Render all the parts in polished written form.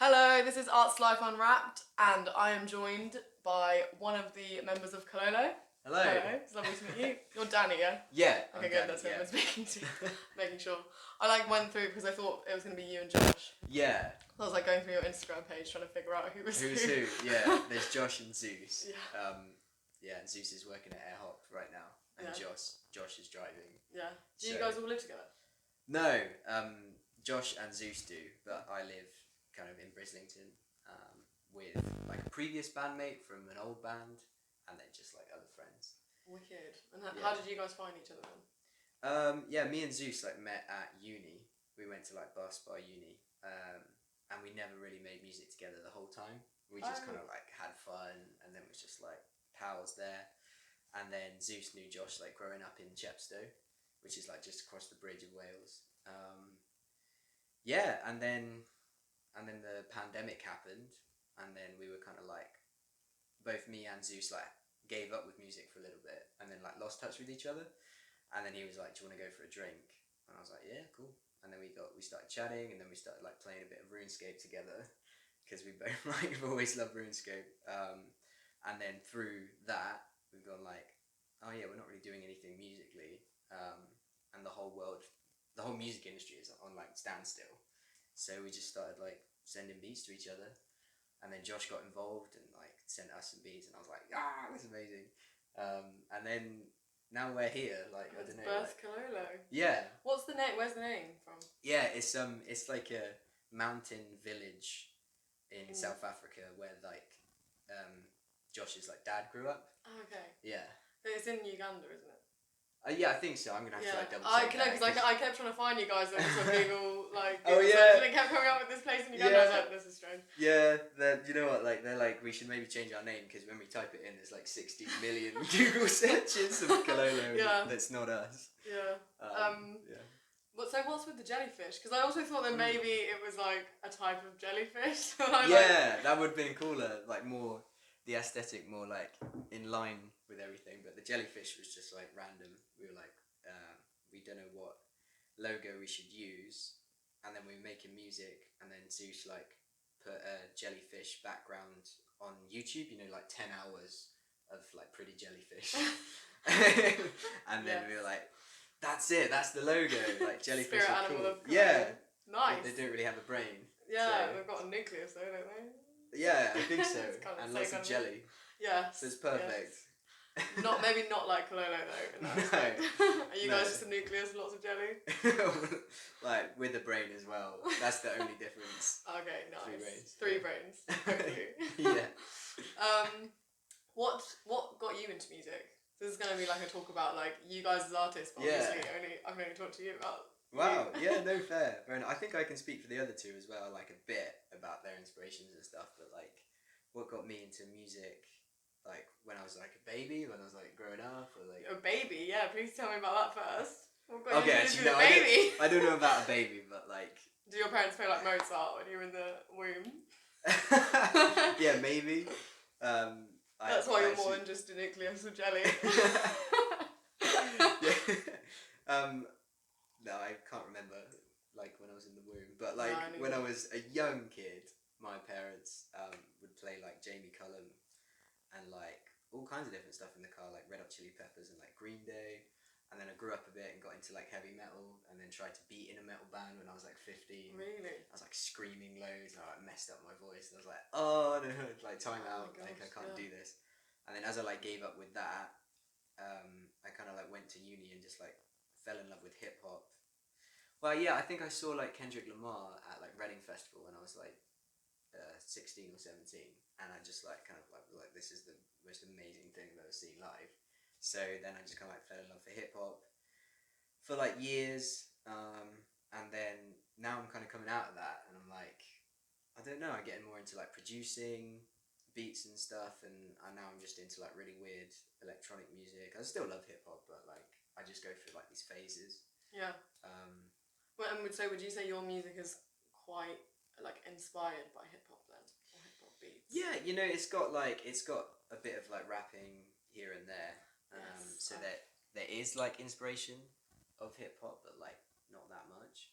Hello, this is Arts Life Unwrapped, and I am joined by one of the members of Kololo. Hello. Hello, it's lovely to meet you. You're Danny, yeah? Yeah. Okay, good, that's who I'm speaking to. Making sure. I went through because I thought it was going to be you and Josh. Yeah. I was going through your Instagram page trying to figure out who was Who's who? Yeah. There's Josh and Zeus. Yeah. And Zeus is working at AirHop right now, and Yeah. Josh is driving. Yeah. Do you guys all live together? No. Josh and Zeus do, but I live kind of in Brislington, with like a previous bandmate from an old band, and then just like other friends. Wicked. And how did you guys find each other then? Me and Zeus met at uni. We went to Bus Bar uni, and we never really made music together the whole time. We just kind of had fun, and then was just pals there. And then Zeus knew Josh growing up in Chepstow, which is just across the bridge in Wales. And then the pandemic happened, and then we were kind of both me and Zeus gave up with music for a little bit, and then lost touch with each other. And then he was like, "Do you want to go for a drink?" And I was like, "Yeah, cool." And then we started chatting, and then we started playing a bit of RuneScape together, because we both have always loved RuneScape. And then through that, we've gone oh yeah, we're not really doing anything musically, and the whole music industry is on standstill. So we just started sending beats to each other, and then Josh got involved and sent us some beats, and I was like, "Ah, that's amazing." And then now we're here. I don't know. Birth Kololo. Yeah. What's the name? Where's the name from? Yeah, it's like a mountain village in South Africa where Josh's dad grew up. Oh, okay. Yeah. But it's in Uganda, isn't it? Yeah, I think so. I'm gonna have to double check. Because I kept trying to find you guys on Google, Oh yeah. And it kept coming up with this place in Uganda. I was like, this is strange. Yeah, you know what? They're we should maybe change our name, because when we type it in, there's 60 million Google searches of Kololo. Yeah. That's not us. Yeah. Yeah. So what's with the jellyfish? Because I also thought that maybe it was a type of jellyfish. That would have been cooler. More the aesthetic, more in line with everything. But the jellyfish was just random. We were we don't know what logo we should use, and then we were making music, and then Zeus put a jellyfish background on YouTube. 10 hours of pretty jellyfish, and then we were that's it. That's the logo. Jellyfish Spirit are animal cool. Yeah. Nice. They don't really have a brain. Yeah, so. they've got a nucleus though, don't they? Yeah, I think so. And lots of jelly. Yeah. So it's perfect. Yes. Maybe not like Kololo though. No. Are you guys just a nucleus, lots of jelly? With a brain as well. That's the only difference. Okay, nice. 3 brains. 3 brains. Hopefully. Yeah. What got you into music? This is going to be a talk about you guys as artists, but obviously I can only talk to you about. Wow, yeah, no, fair. I think I can speak for the other two as well, a bit about their inspirations and stuff, but what got me into music, when I was a baby, when I was growing up, or A baby? Yeah, please tell me about that first. What got okay, you into actually, no, baby? I don't know about a baby, but Do your parents play Mozart when you were in the womb? Yeah, maybe. That's why you're more than just a nucleus of jelly. No, I can't remember when I was in the womb, but No, when I was a young kid, my parents would play Jamie Cullum and all kinds of different stuff in the car, Red Hot Chili Peppers and Green Day. And then I grew up a bit and got into heavy metal, and then tried to be in a metal band when I was 15. Really? I was screaming loads, and I messed up my voice, and I was oh no, time out, gosh, I can't do this. And then as I gave up with that, I kind of went to uni and just fell in love with hip hop. Well, yeah, I think I saw Kendrick Lamar at Reading Festival when I was 16 or 17, and I just kind of this is the most amazing thing I've ever seen live. So then I just kind of fell in love for hip hop for years, and then now I'm kind of coming out of that, and I'm I don't know, I'm getting more into producing beats and stuff, and now I'm just into really weird electronic music. I still love hip hop, but I just go through these phases. Yeah. Well, and would you say your music is quite inspired by hip hop then, or hip hop beats? Yeah, it's got a bit of rapping here and there. So that there is inspiration of hip hop, but not that much.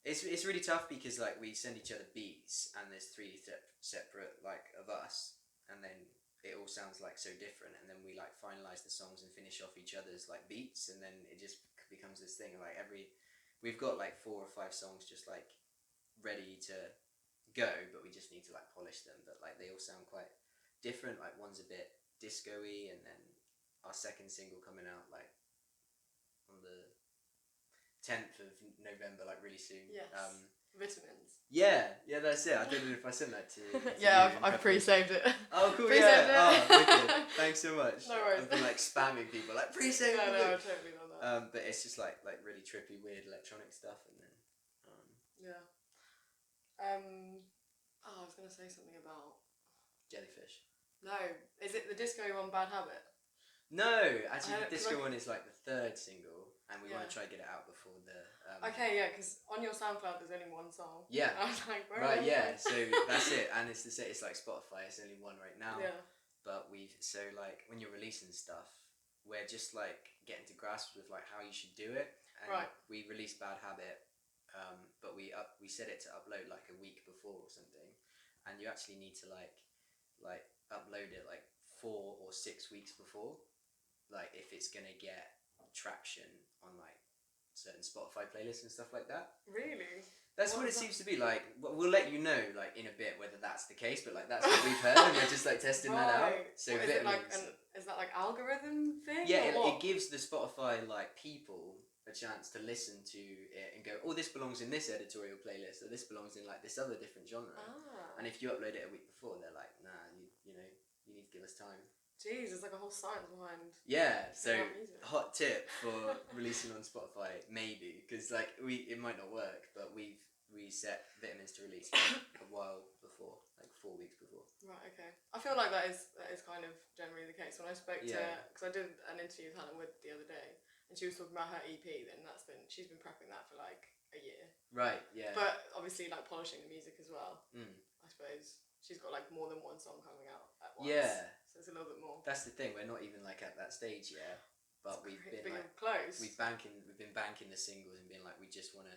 It's really tough because like we send each other beats and there's three separate like of us, and then it all sounds like so different, and then we like finalize the songs and finish off each other's like beats, and then it just becomes this thing like we've got like 4 or 5 songs just like ready to go, but we just need to like polish them, but like they all sound quite different. Like one's a bit disco-y, and then our second single coming out like on the 10th of November, like really soon. Yes. Vitamins. Yeah, that's it. I don't know if I sent that to yeah, you I've pre-saved it. Oh, cool. Pre-saved Yeah. it. Oh, wicked. Thanks so much. No worries. I've been like spamming people like pre-save. No, I totally know that. But it's just like really trippy, weird electronic stuff, and then yeah. I was gonna say something about jellyfish. No, is it the disco one, Bad Habit? No, actually, the disco one is like the 3rd single, and we want to try to get it out before the. Okay, yeah, because on your SoundCloud there's only one song. Yeah. I was like, right, yeah. So that's it, and it's like Spotify. It's only one right now. Yeah. But like when you're releasing stuff, we're just like getting to grasp with like how you should do it. And right. We released Bad Habit, but we set it to upload like a week before or something, and you actually need to like upload it like 4 or 6 weeks before, like if it's gonna get traction on like certain Spotify playlists and stuff like that. Really? That's what it seems to be like. We'll let you know like in a bit whether that's the case, but like that's what we've heard, and we're just like testing that out. So what, is that like algorithm thing? Yeah, it gives the Spotify like people a chance to listen to it and go, oh, this belongs in this editorial playlist, or this belongs in like this other different genre. And if you upload it a week before, they're like, nah, you know, you need to give us time. Jeez, there's like a whole science behind. Yeah, so hot tip for releasing on Spotify, maybe, because like it might not work, but we set Vitamins to release a while before, like 4 weeks before. Right. Okay. I feel like that is kind of generally the case. When I spoke to, because I did an interview with Hannah Wood the other day, and she was talking about her EP. Then she's been prepping that for like a year. Right. Yeah. But obviously, like polishing the music as well. I suppose she's got like more than one song coming out at once. Yeah. So it's a little bit more. That's the thing. We're not even like at that stage yet, but we've been like close. We've been banking the singles and being like, we just want to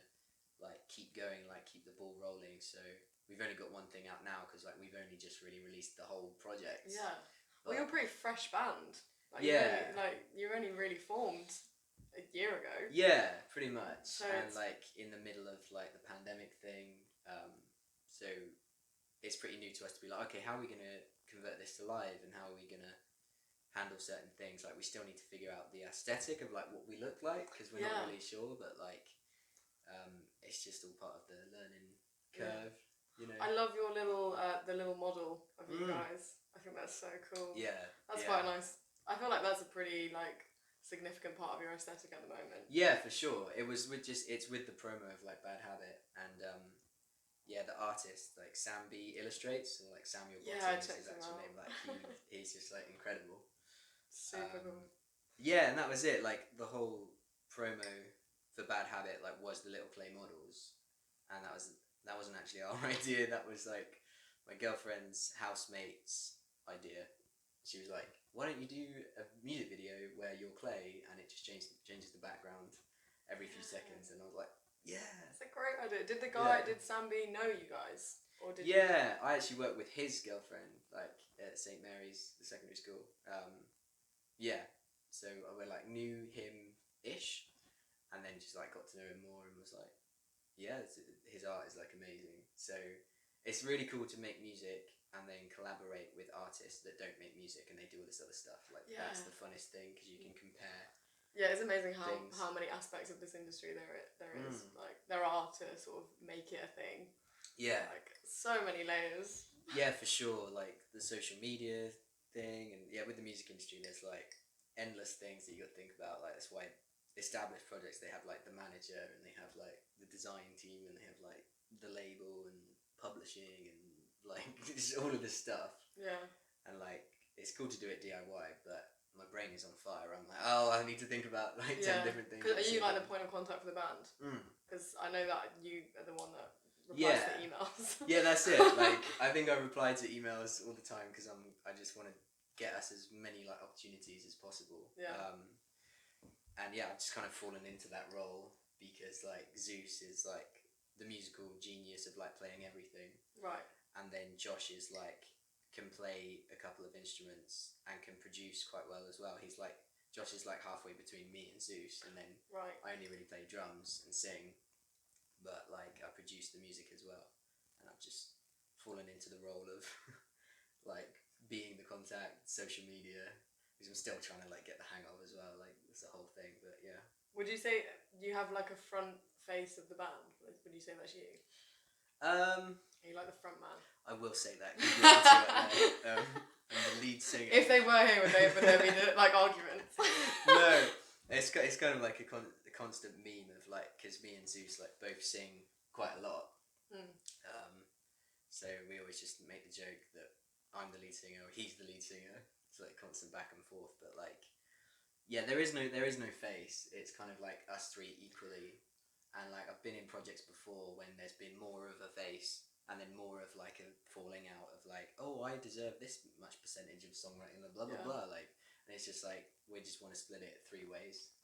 like keep going, like keep the ball rolling. So we've only got one thing out now because like we've only just really released the whole project. Yeah. Well, you're a pretty fresh band. Like, you're only really formed a year ago. Yeah, pretty much. So and like in the middle of like the pandemic thing, so it's pretty new to us to be like, okay, how are we gonna convert this to live, and how are we gonna handle certain things? Like we still need to figure out the aesthetic of like what we look like, because we're not really sure, but like it's just all part of the learning curve. You know, I love your little the little model of you guys. I think that's so cool. Yeah, that's quite nice. I feel like that's a pretty like significant part of your aesthetic at the moment. Yeah, for sure. it's with the promo of like Bad Habit, and the artist like Sam B illustrates, and like Samuel Bottoms is his actual name. Like he's just like incredible. Super cool. Yeah, and that was it. Like the whole promo for Bad Habit like was the little clay models, and that wasn't actually our idea. That was like my girlfriend's housemate's idea. She was like, why don't you do a music video where you're clay and it just changes the background every few seconds? And I was like, yeah, it's a great idea. Did did Sam B know you guys, or did I actually worked with his girlfriend like at St. Mary's, the secondary school. So we like knew him ish, and then just like got to know him more and was like, his art is like amazing. So it's really cool to make music and then collaborate with artists that don't make music and they do all this other stuff. Like that's the funnest thing, because you can compare. Yeah, it's amazing how many aspects of this industry there is. Like there are to sort of make it a thing. Yeah. Like so many layers. Yeah, for sure. Like the social media thing, and with the music industry, there's like endless things that you got to think about. Like that's why established projects, they have like the manager, and they have like the design team, and they have like the label and publishing, and like just all of this stuff. Yeah. And like it's cool to do it DIY, but my brain is on fire. I'm like, I need to think about like 10 different things. Are you like the point of contact for the band? Because I know that you are the one that replies to emails. Yeah, that's it. Like I think I reply to emails all the time because I just want to get us as many like opportunities as possible. Yeah. And I've just kind of fallen into that role because like Zeus is like the musical genius of like playing everything. Right. And then Josh is like can play a couple of instruments and can produce quite well as well. Josh is like halfway between me and Zeus, and then I only really play drums and sing, but like I produce the music as well, and I've just fallen into the role of like being the contact, social media, because I'm still trying to like get the hang of as well. Like it's the whole thing, but yeah. Would you say you have like a front face of the band? Would you say that's you? Are you like the front man? I will say that. I'm the lead singer. If they were here, would there be like arguments? No, it's kind of like a constant meme of like, because me and Zeus like both sing quite a lot. So we always just make the joke that I'm the lead singer or he's the lead singer. It's like constant back and forth, but like, yeah, there is no face. It's kind of like us three equally. And like I've been in projects before when there's been more of a face and then more of like a falling out of like, oh, I deserve this much percentage of songwriting, blah blah blah. Like, and it's just like we just want to split it 3 ways.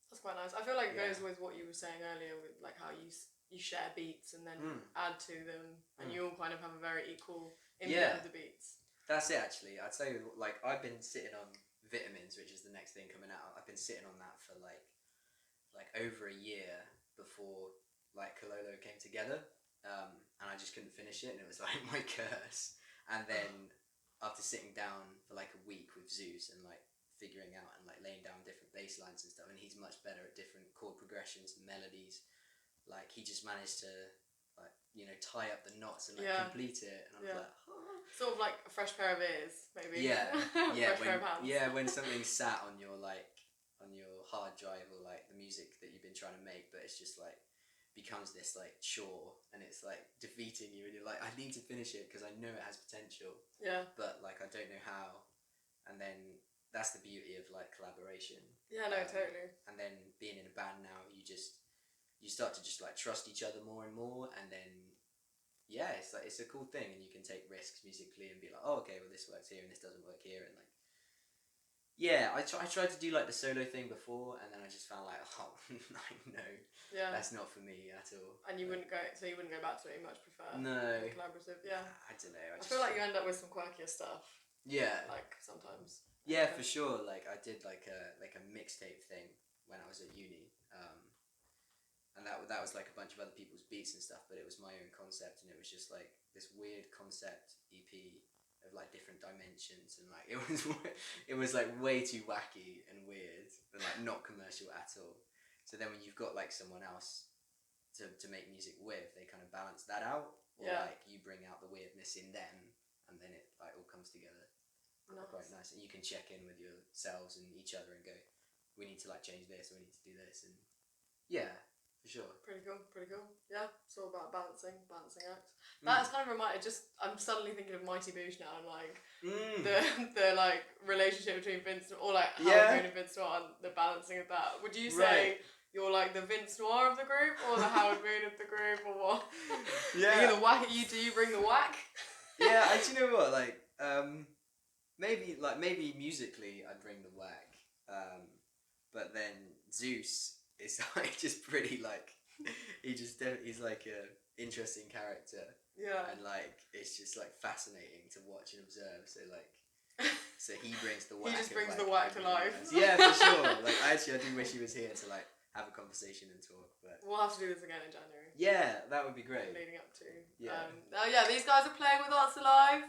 That's quite nice. I feel like it goes with what you were saying earlier with like how you share beats and then add to them, and you all kind of have a very equal input of the beats. That's it actually. I'd say like I've been sitting on Vitamins, which is the next thing coming out. I've been sitting on that for like over a year before like Kololo came together, and I just couldn't finish it, and it was like my curse. And then after sitting down for like a week with Zeus and like figuring out and like laying down different bass lines and stuff, and he's much better at different chord progressions and melodies. Like he just managed to like, you know, tie up the knots and like complete it, and I was like, oh. Sort of like a fresh pair of ears, maybe. Yeah, when something's sat on your like on your hard drive or like the music that you've been trying to make, but it's just like becomes this like chore, and it's like defeating you, and you're like, I need to finish it because I know it has potential. Yeah. But like I don't know how, and then that's the beauty of like collaboration. Yeah, no, totally. And then being in a band now, you start to just like trust each other more and more, and then it's like it's a cool thing, and you can take risks musically and be like, oh, okay, well this works here and this doesn't work here, and like I tried to do like the solo thing before, and then I just found like, oh no, that's not for me at all. And you wouldn't go back to it. You much prefer the collaborative. Yeah, I don't know. I feel like you end up with some quirkier stuff. Yeah, like sometimes. Yeah, for sure. Like I did like a mixtape thing when I was at uni, and that was like a bunch of other people's beats and stuff, but it was my own concept, and it was just like this weird concept EP of like different dimensions, and like it was like way too wacky and weird and like not commercial at all. So then when you've got like someone else to make music with, they kind of balance that out, or like you bring out the weirdness in them, and then it like all comes together. Quite nice, and you can check in with yourselves and each other and go, we need to like change this, or we need to do this, and for sure. Pretty cool. Yeah, it's all about balancing acts. That's kind of reminded. I'm suddenly thinking of Mighty Boosh now, and like the like relationship between Vince or like Howard Boone and Vince Noir, and the balancing of that. Would you say you're like the Vince Noir of the group, or the Howard Boone of the group, or what? Yeah. Are you the whack? Do you bring the whack? Yeah, do you know what? Like, maybe musically I bring the whack, but then Zeus is like just pretty like he's like a interesting character. Yeah. And like it's just like fascinating to watch and observe. So like, he brings the whack. He just brings the whack to life. Yeah, for sure. Like I do wish he was here to like have a conversation and talk. But we'll have to do this again in January. Yeah, that would be great. Leading up to. Yeah. These guys are playing with us live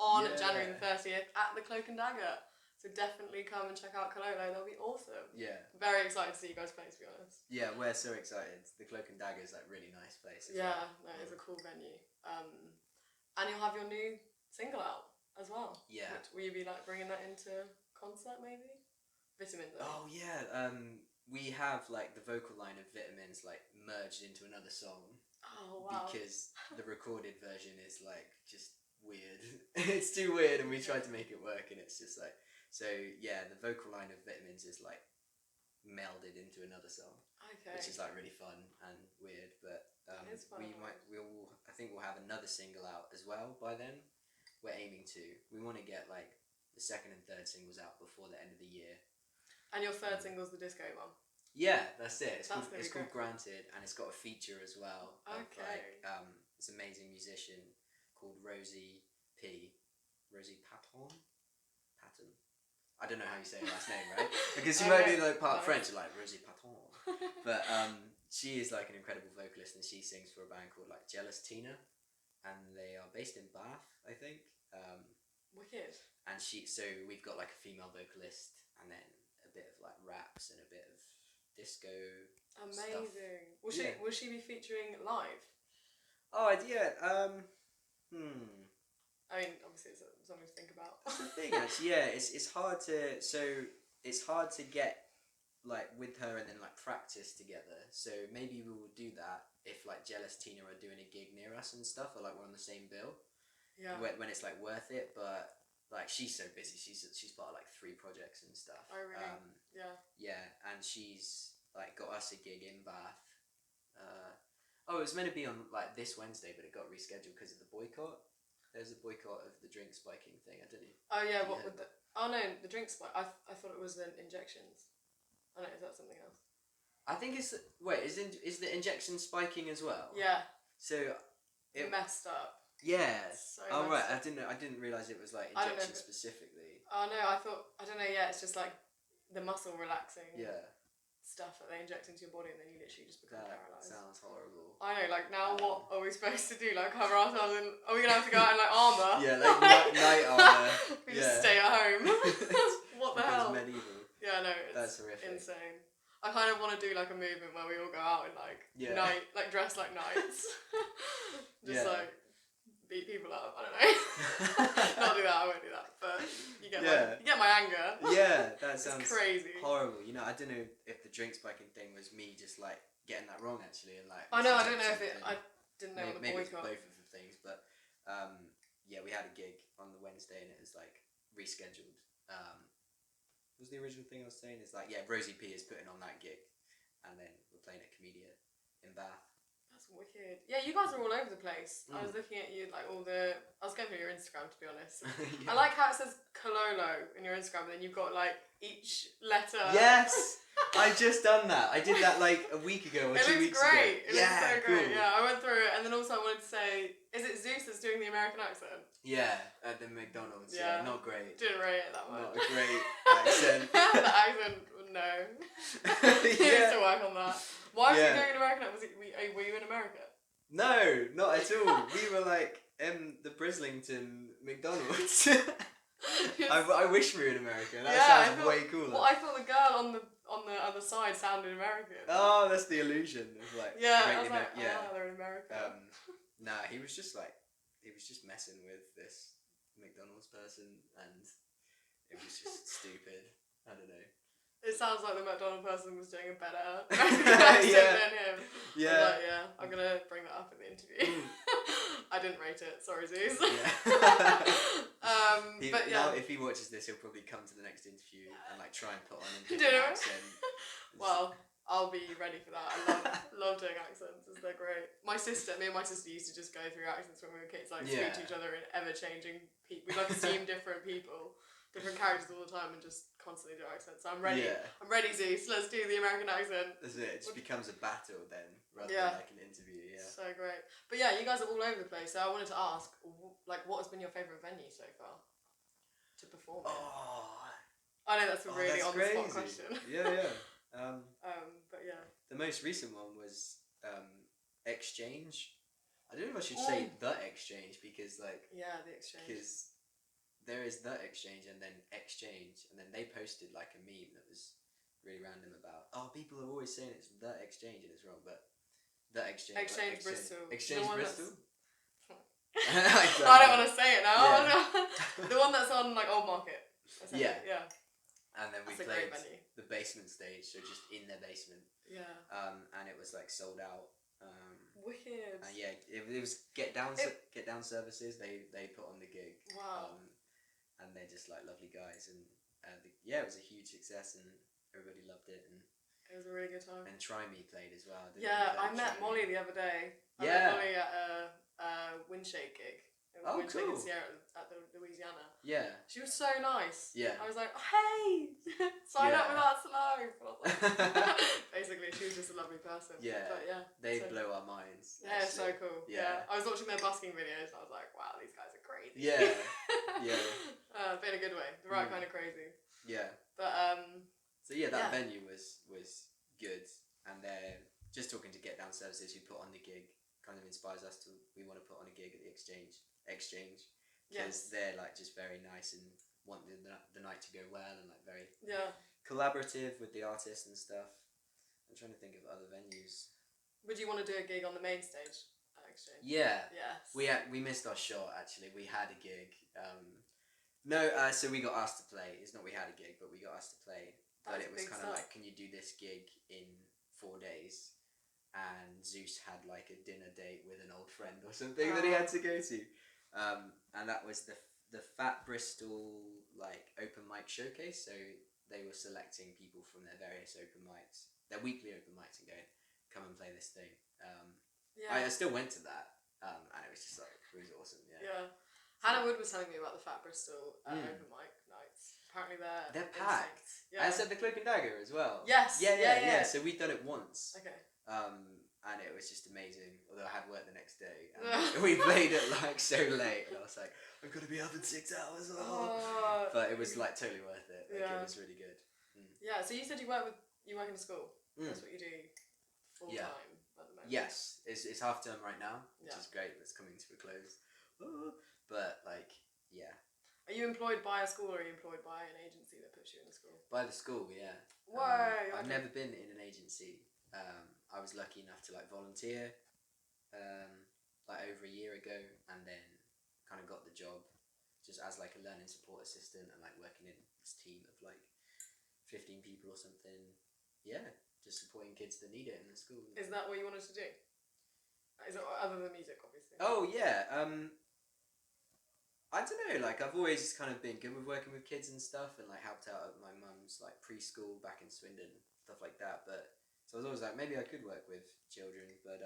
on January the 30th at the Cloak and Dagger. So definitely come and check out Kololo. That'll be awesome. Yeah. Very excited to see you guys play, to be honest. Yeah, we're so excited. The Cloak and Dagger is like really nice place. It's a cool venue. And you'll have your new single out as well. Yeah. Will you be like bringing that into concert maybe? Vitamins. Oh yeah. We have like the vocal line of Vitamins like merged into another song. Oh wow. Because the recorded version is like just weird. It's too weird, and we tried to make it work, and it's just like. So yeah, the vocal line of Vitamins is like melded into another song, which is like really fun and weird. But I think we'll have another single out as well by then. We're aiming to. We want to get like the second and third singles out before the end of the year. And your third single's the disco one. Yeah, that's it. It's That's called Granted, and it's got a feature as well. Okay. Of this amazing musician called Rosie Patton. I don't know how you say her last name, right? Because she might be like part French, like Rosie Patton. But she is like an incredible vocalist, and she sings for a band called like Jealous Tina, and they are based in Bath, I think. Wicked. And so we've got like a female vocalist, and then a bit of like raps and a bit of disco. Amazing. Stuff. Will she be featuring live? Oh yeah. I mean, obviously it's something to think about. That's the thing, actually. Yeah, it's hard to get like with her and then like practice together. So maybe we will do that if like Jealous Tina are doing a gig near us and stuff, or like we're on the same bill. Yeah. When it's like worth it, but like she's so busy. She's part of like 3 projects and stuff. Oh really? Yeah. Yeah, and she's like got us a gig in Bath. It was meant to be on like this Wednesday, but it got rescheduled because of the boycott. There's a boycott of the drink spiking thing. I don't know. Oh yeah, what with the? Oh no, the drink spike. I thought it was the injections. Oh no, is that something else? I think it's is the injection spiking as well? Yeah. So it messed up. Yeah. So right. I didn't realize it was like injection specifically. Oh no, I don't know. Yeah, it's just like the muscle relaxing. Yeah. Stuff that they inject into your body, and then you literally just become paralyzed. Sounds horrible. I know. Like now, what are we supposed to do? Like cover ourselves in? Are we gonna have to go out in like armor? Yeah, like night armor. We just stay at home. What the hell? Medieval. Yeah, no, that's horrific. Insane. I kind of want to do like a movement where we all go out in like night, like dress like knights, just like beat people up. I don't know. Not do that. I won't do that. But you get my anger. Yeah, that sounds crazy. Horrible. You know, I don't know if the drink spiking thing was me just like getting that wrong actually, and like. I know. I don't know if it. I didn't know maybe the boycott. Maybe it's both of the things, but yeah, we had a gig on the Wednesday and it was like rescheduled. Was the original thing I was saying is like Rosie P is putting on that gig, and then we're playing at Comedia in Bath. That's wicked. Yeah, you guys are all over the place. I was looking at you like I was going through your Instagram to be honest. I like how it says Kololo in your Instagram, and then you've got like each letter. Yes. I just done that. I did that like a week ago or 2 weeks ago. It looks so great. Yeah, I went through it, and then also I wanted to say, is it Zeus that's doing the American accent? Yeah, at the McDonald's. Yeah, not great. Didn't rate it that much. Not a great accent. The accent, no. He needs to work on that. Why was he doing an American accent? Were you in America? No, not at all. We were like the Brislington McDonald's. I wish we were in America. That sounds way cooler. Well, I thought the girl on the other side sounded American. Oh, that's the illusion of like. I was like, they're in America. Nah, he was just messing with this McDonald's person, and it was just stupid. I don't know. It sounds like the McDonald's person was doing a better accent than him. Yeah. I'm gonna bring that up in the interview. I didn't rate it. Sorry, Zeus. But now if he watches this, he'll probably come to the next interview and like try and put on a different accent. Well, I'll be ready for that. I love doing accents. They're great. Me and my sister used to just go through accents when we were kids, like speak to each other in ever-changing people. We like assume different people, different characters all the time, and just constantly do accents. So I'm ready. I'm ready, Zeus. Let's do the American accent. That's it. It just becomes a battle then, rather than like an interview. Yeah. So great. But yeah, you guys are all over the place. So I wanted to ask, like, what has been your favourite venue so far to perform in? I know that's a really on-the-spot question. Yeah. But yeah. The most recent one was Exchange. I don't know if I should say The Exchange because like. Yeah, The Exchange. Because there is The Exchange and then Exchange, and then they posted like a meme that was really random about people are always saying it's The Exchange and it's wrong, but The Exchange. Exchange Bristol. Exchange Bristol. I don't want to say it now. Yeah. The one that's on like Old Market. Yeah. And then we played the basement stage, so just in their basement. Yeah. And it was like sold out. Wicked. And it was get down services. They put on the gig. Wow. And they're just like lovely guys, and it was a huge success, and everybody loved it, and it was a really good time. And Try Me played as well. I met Molly the other day. I met Molly at a Windshake gig. Windshake in Sierra at the Louisiana. Yeah. She was so nice. Yeah. I was like, hey, sign up with us live. person. Yeah. But yeah. They blow our minds. Yeah, it's so cool. Yeah. I was watching their busking videos and I was like, wow, these guys are crazy. Yeah. Yeah. But in a good way. The right kind of crazy. Yeah. But so yeah, that venue was good, and then just talking to Get Down Services who put on the gig kind of inspires us to we want to put on a gig at the Exchange because they're like just very nice and want the night to go well and like very collaborative with the artists and stuff. I'm trying to think of other venues. Would you want to do a gig on the main stage at Exchange? Yeah. Yes. We missed our shot actually. We had a gig. So we got asked to play. It's not we had a gig, but we got asked to play. But it was kind of like, can you do this gig in 4 days? And Zeus had like a dinner date with an old friend or something that he had to go to. And that was the Fat Bristol like open mic showcase. So they were selecting people from their various open mics, their weekly open mics, and going, come and play this thing. I still went to that, and it was just like, it was awesome. Yeah. Hannah Wood was telling me about the Fat Bristol open mic nights. Apparently they're packed. Yeah. I said the Cloak and Dagger as well. Yes. Yeah. So we'd done it once. Okay. And it was just amazing. Although I had work the next day, and we played it like so late, and I was like, I'm gonna be up in 6 hours. But it was like totally worth it. Like, it was really good. Yeah. So you said you work in a school. That's what you do full time at the moment. Yes, it's half term right now, which is great. It's coming to a close. But like, yeah. Are you employed by a school or are you employed by an agency that puts you in the school? By the school, yeah. Why? I've never been in an agency. I was lucky enough to like volunteer like over a year ago, and then kind of got the job just as like a learning support assistant and like working in this team of like 15 people or something. Yeah, just supporting kids that need it in the school. Is that what you wanted to do? Is it other than music, obviously? Oh yeah. I don't know, like I've always kind of been good with working with kids and stuff, and like helped out at my mum's like preschool back in Swindon, stuff like that. But so I was always like, maybe I could work with children, but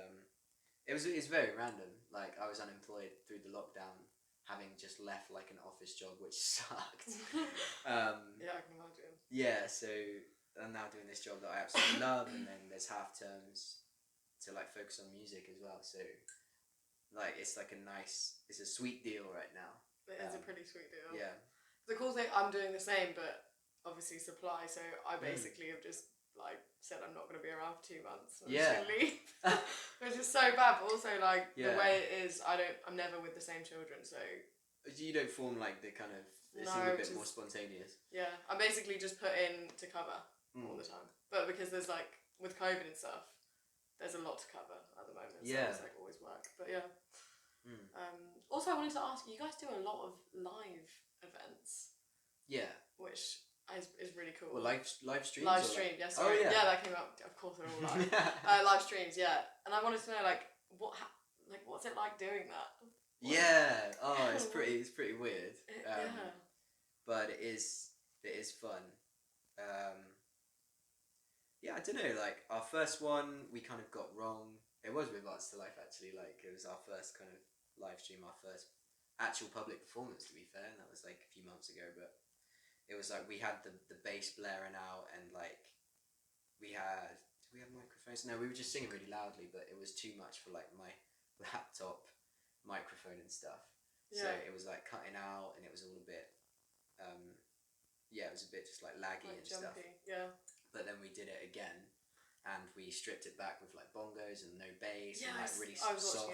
it's very random. Like I was unemployed through the lockdown, having just left like an office job, which sucked. Yeah, I can imagine. Yeah, so I'm now doing this job that I absolutely love, and then there's half terms to like focus on music as well. So like it's a sweet deal right now. It is a pretty sweet deal. Yeah. The cool thing, I'm doing the same, but obviously supply. So I basically have just like said I'm not going to be around for 2 months. I'm just going to leave, which is so bad. But also like the way it is, I'm never with the same children, so you don't form like the kind of it's a bit more spontaneous. Yeah, I'm basically just put in to cover all the time, but because there's like with COVID and stuff, there's a lot to cover at the moment. So it's like always work, but yeah. Also, I wanted to ask you guys do a lot of live events. Yeah. Which is really cool. Well, live streams. Live stream, yes. Yeah, yeah, that came up. Of course, they're all live. Live streams, yeah. And I wanted to know, like, what's it like doing that? Yeah. Oh, it's pretty weird. But it is fun. Yeah, I don't know. Like our first one, we kind of got wrong. It was with Arts to Life actually. Like it was our first kind of live stream, our first actual public performance. To be fair, and that was like a few months ago. But it was like we had the bass blaring out, and like we had microphones? No, we were just singing really loudly, but it was too much for like my laptop microphone and stuff. Yeah. So it was like cutting out, and it was all a bit, it was a bit just like laggy and jumpy. Stuff. Yeah. But then we did it again, and we stripped it back with like bongos and no bass and like really soft.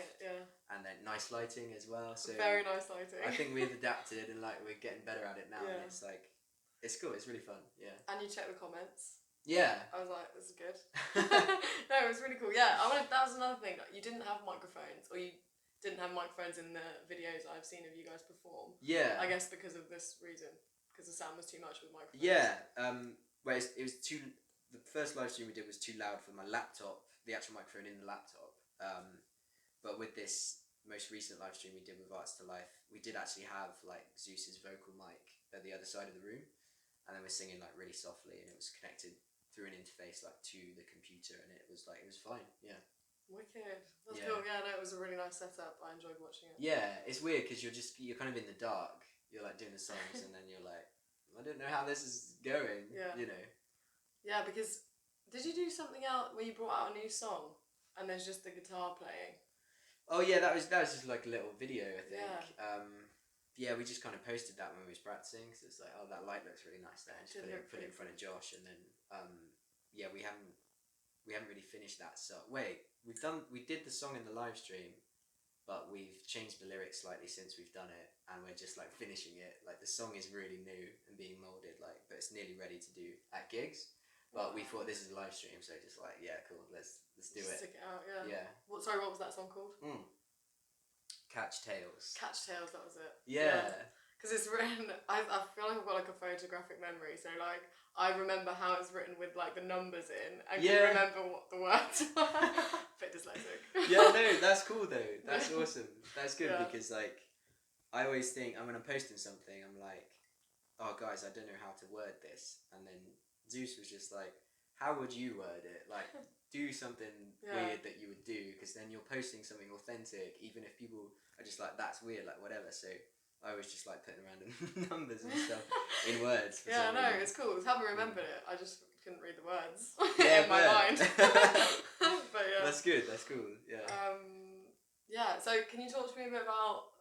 And then nice lighting as well. So very nice lighting. I think we've adapted, and like we're getting better at it now. Yeah. And it's like, it's cool. It's really fun. Yeah. And you check the comments. Yeah. I was like, this is good. No, it was really cool. Yeah, that was another thing. You didn't have microphones, or you didn't have microphones in the videos I've seen of you guys perform. Yeah. I guess because of this reason, because the sound was too much with microphones. Yeah. Whereas it was too. The first live stream we did was too loud for my laptop, the actual microphone in the laptop. But with this most recent live stream we did with Arts to Life, we did actually have like Zeus's vocal mic at the other side of the room, and then we're singing like really softly, and it was connected through an interface like to the computer, and it was fine. Yeah. Wicked. That's cool. Yeah, no, it was a really nice setup. I enjoyed watching it. Yeah, it's weird because you're kind of in the dark. You're like doing the songs, and then you're like, I don't know how this is going. Yeah. You know. Yeah, because Did you do something else where you brought out a new song and there's just the guitar playing? Oh yeah, that was just like a little video, I think. Yeah. Yeah, we just kind of posted that when we was practicing. So it's like, oh, that light looks really nice there. Just put it in front of Josh, and then yeah, we haven't really finished that song. Wait, we did the song in the live stream, but we've changed the lyrics slightly since we've done it, and we're just like finishing it. Like the song is really new and being molded, like, but it's nearly ready to do at gigs. But we thought this is a live stream, so just like, yeah, cool, let's do it. Stick it out, yeah. Yeah. What was that song called? Catch Tales. Catch Tales, that was it. Yeah. Because it's written, I feel like I've got like a photographic memory, so like I remember how it's written with like the numbers in, and can remember what the words were. Bit dyslexic. Yeah, no, that's cool though. That's awesome. That's good because like I always think when I'm posting something, I'm like, oh guys, I don't know how to word this, and then Zeus was just like, how would you word it? Like, do something weird that you would do, because then you're posting something authentic, even if people are just like, that's weird, like whatever. So I was just like putting random numbers and stuff in words. Yeah, no, it's cool. I haven't remembered it. I just couldn't read the words in my mind. But yeah, that's good. That's cool. Yeah. Yeah. So can you talk to me a bit about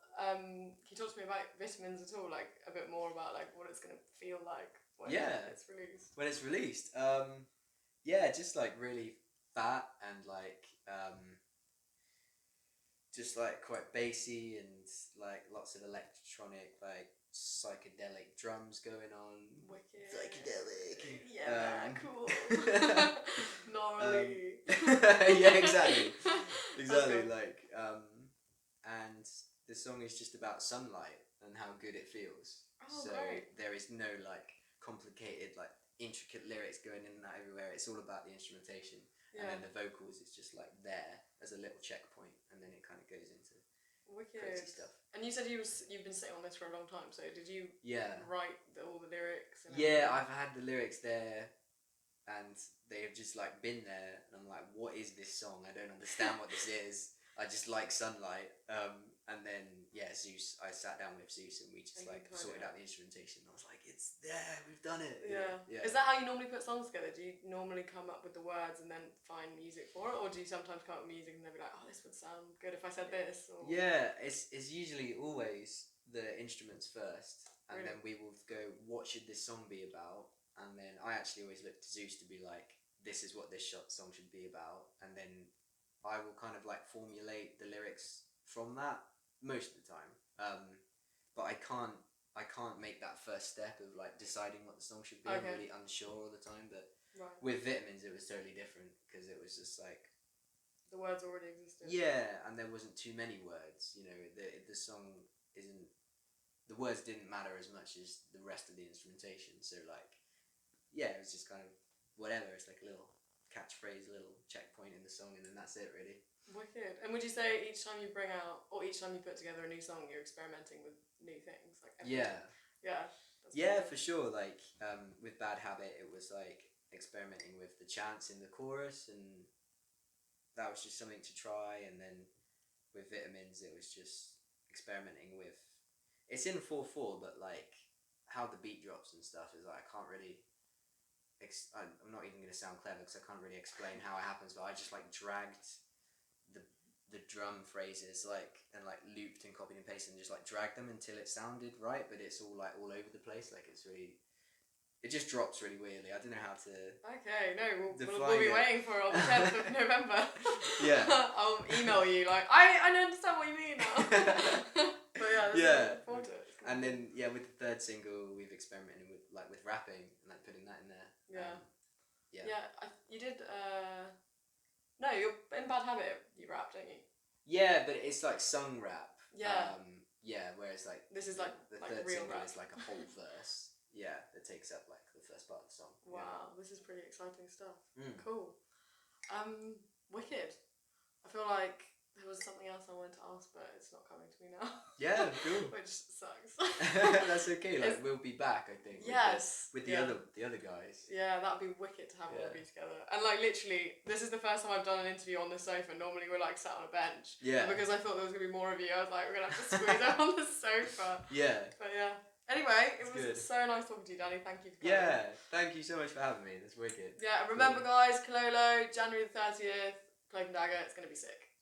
vitamins at all? Like a bit more about like what it's gonna feel like when it's released. When it's released, yeah, just like really fat and like just like quite bassy and like lots of electronic, like psychedelic drums going on. Wicked. Psychedelic. Yeah, cool. Gnarly. Yeah, exactly. Exactly. Like and the song is just about sunlight and how good it feels. Oh, so great. there is no like complicated like intricate lyrics going in and out everywhere. It's all about the instrumentation. And then the vocals is just like there as a little checkpoint, and then it kind of goes into crazy stuff. And you said you've been sitting on this for a long time, so did you write all the lyrics? And yeah, I've had the lyrics there, and they have just like been there, and I'm like, what is this song? I don't understand what this is. I just like sunlight. And then Zeus, I sat down with Zeus and we just like sorted out the instrumentation. I was like, it's there, we've done it. Yeah. Is that how you normally put songs together? Do you normally come up with the words and then find music for it, or do you sometimes come up with music and then be like, oh, this would sound good if I said this? Or... Yeah, it's usually always the instruments first, and then we will go, what should this song be about? And then I actually always look to Zeus to be like, this is what this song should be about, and then I will kind of like formulate the lyrics from that most of the time. But I can't make that first step of like deciding what the song should be. I'm really unsure all the time. But with Vitamins, it was totally different because it was just like the words already existed. Yeah, and there wasn't too many words. You know, the song isn't. The words didn't matter as much as the rest of the instrumentation. So like, yeah, it was just kind of whatever. It's like a little catchphrase, a little checkpoint in the song, and then that's it really. Wicked. And would you say each time you bring out, or each time you put together a new song, you're experimenting with new things? Like for sure. Like with Bad Habit, it was like experimenting with the chants in the chorus, and that was just something to try. And then with Vitamins, it was just experimenting with, it's in 4/4, but like how the beat drops and stuff is like, I can't really I'm not even going to sound clever because I can't really explain how it happens, but I just like dragged the drum phrases like and like looped and copied and pasted and just like dragged them until it sounded right, but it's all like all over the place. Like it's really, it just drops really weirdly. I don't know how to. Okay, no, we'll be waiting for it on the 10th of November. Yeah. I'll email you like I understand what you mean now. But yeah, looking forward to it. And then with the third single, we've experimented with rapping and like putting that in there. You did. No, you're in Bad Habit. You rap, don't you? Yeah, but it's like sung rap. Yeah. Whereas like this is like the like third real single rap. is like a whole verse. Yeah, that takes up like the first part of the song. Wow, this is pretty exciting stuff. Cool. Wicked. I feel like there was something else I wanted to ask, but it's not coming to me now. Yeah, cool. Which sucks. That's okay. Like we'll be back, I think. With the other guys. Yeah, that'd be wicked to have all of you together. And like literally, this is the first time I've done an interview on the sofa. Normally we're like sat on a bench. Yeah. And because I thought there was gonna be more of you, I was like, we're gonna have to squeeze out on the sofa. Yeah. But yeah. Anyway, it was good. so nice talking to you, Danny. Thank you for coming. Yeah, thank you so much for having me. That's wicked. Yeah, and remember, guys, Kololo, January the 30th, Cloak and Dagger. It's going to be sick.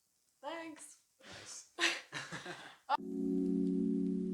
Thanks. Nice.